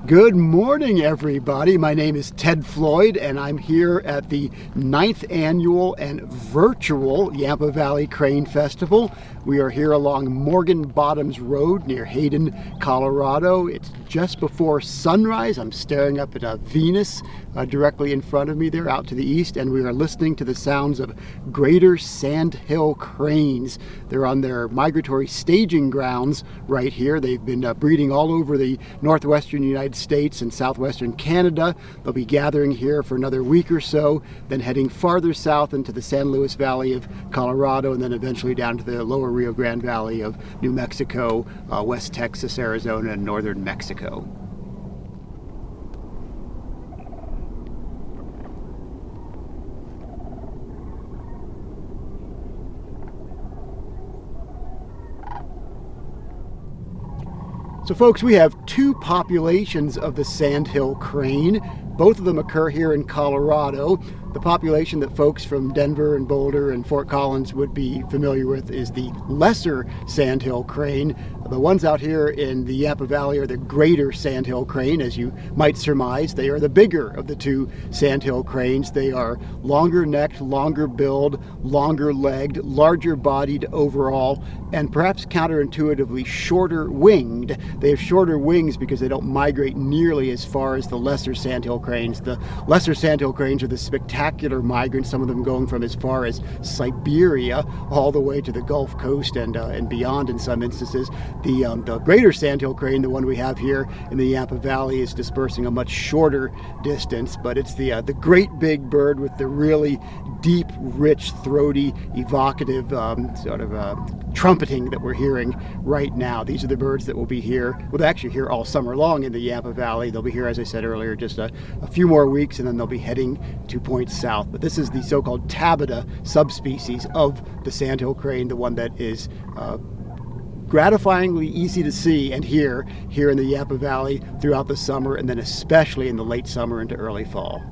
Good morning, everybody. My name is Ted Floyd, and I'm here at the 9th annual and virtual Yampa Valley Crane Festival. We are here along Morgan Bottoms Road near Hayden, Colorado. It's just before sunrise. I'm staring up at Venus directly in front of me there out to the east, and we are listening to the sounds of greater Sandhill cranes. They're on their migratory staging grounds right here. They've been breeding all over the northwestern United States and southwestern Canada. They'll be gathering here for another week or so, then heading farther south into the San Luis Valley of Colorado, and then eventually down to the lower Rio Grande Valley of New Mexico, West Texas, Arizona, and northern Mexico. So folks, we have two populations of the Sandhill crane. Both of them occur here in Colorado. The population that folks from Denver and Boulder and Fort Collins would be familiar with is the lesser Sandhill crane. The ones out here in the Yampa Valley are the greater Sandhill crane, as you might surmise. They are the bigger of the two Sandhill cranes. They are longer necked, longer billed, longer legged, larger bodied overall, and perhaps counterintuitively shorter winged. They have shorter wings because they don't migrate nearly as far as the lesser Sandhill cranes. The lesser Sandhill cranes are the spectacular migrants, some of them going from as far as Siberia all the way to the Gulf Coast and beyond in some instances. The greater Sandhill crane, the one we have here in the Yampa Valley, is dispersing a much shorter distance, but it's the great big bird with the really deep, rich, throaty, evocative trumpeting that we're hearing right now. These are the birds that will be here. Well, they're actually here all summer long in the Yampa Valley. They'll be here, as I said earlier, just a few more weeks, and then they'll be heading 2 points south. But this is the so-called tabida subspecies of the Sandhill crane, the one that is gratifyingly easy to see and hear here in the Yampa Valley throughout the summer, and then especially in the late summer into early fall.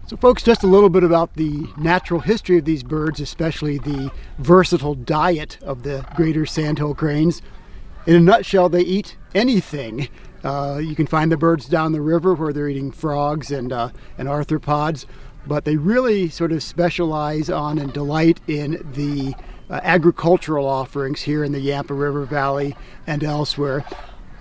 So folks, just a little bit about the natural history of these birds, especially the versatile diet of the greater sandhill cranes. In a nutshell, they eat anything. You can find the birds down the river where they're eating frogs and arthropods, but they really sort of specialize on and delight in the agricultural offerings here in the Yampa River Valley and elsewhere.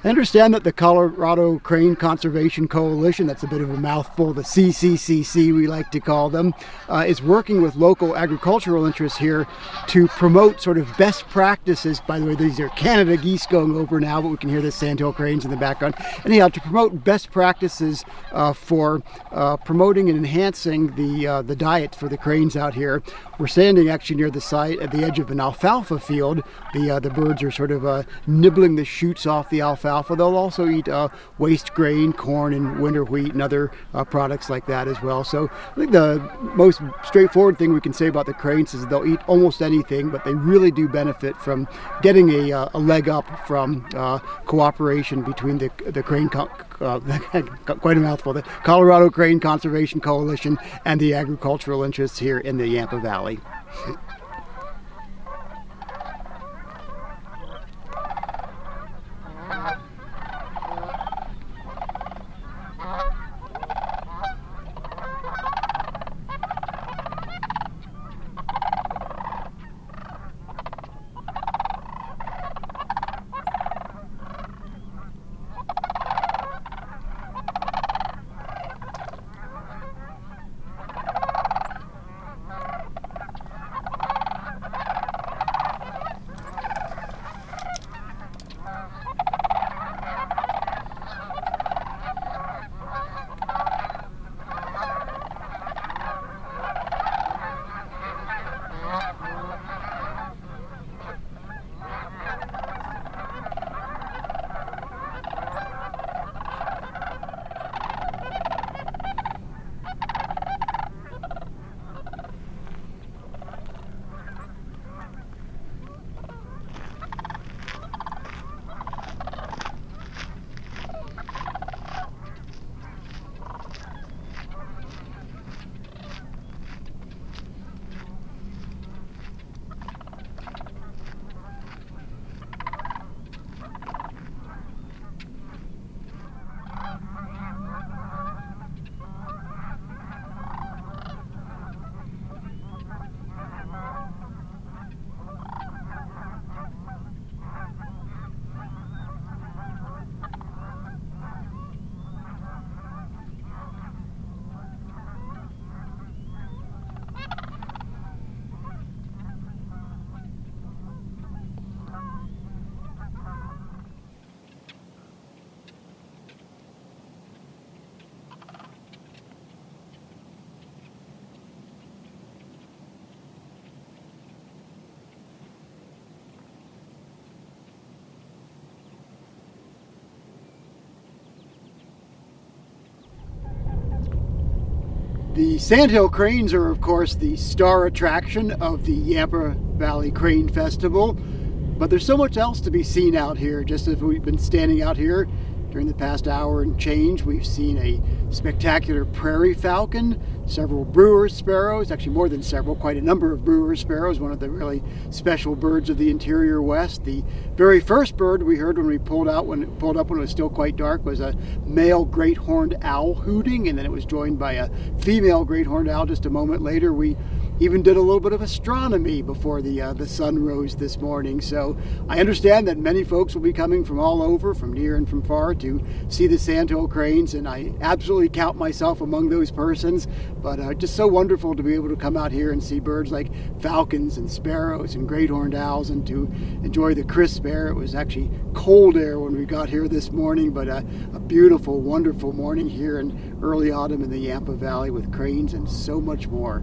I understand that the Colorado Crane Conservation Coalition, that's a bit of a mouthful, the CCCC we like to call them, is working with local agricultural interests here to promote sort of best practices. By the way, these are Canada geese going over now, but we can hear the Sandhill cranes in the background. Anyhow, to promote best practices for promoting and enhancing the diet for the cranes out here. We're standing actually near the site at the edge of an alfalfa field. The birds are sort of nibbling the shoots off the alfalfa. They'll also eat waste grain, corn, and winter wheat, and other products like that as well. So I think the most straightforward thing we can say about the cranes is they'll eat almost anything, but they really do benefit from getting a leg up from cooperation between the crane, quite a mouthful, the Colorado Crane Conservation Coalition and the agricultural interests here in the Yampa Valley. The Sandhill cranes are, of course, the star attraction of the Yampa Valley Crane Festival, but there's so much else to be seen out here. Just as we've been standing out here during the past hour and change, we've seen a spectacular prairie falcon, several brewer's sparrows, actually more than several, quite a number of brewer's sparrows, one of the really special birds of the interior West. The very first bird we heard when we pulled up when it was still quite dark was a male great horned owl hooting, and then it was joined by a female great horned owl just a moment later. We even did a little bit of astronomy before the sun rose this morning. So I understand that many folks will be coming from all over, from near and from far, to see the Sandhill cranes, and I absolutely count myself among those persons. But just so wonderful to be able to come out here and see birds like falcons and sparrows and great horned owls, and to enjoy the crisp air. It was actually cold air when we got here this morning, but a beautiful, wonderful morning here in early autumn in the Yampa Valley with cranes and so much more.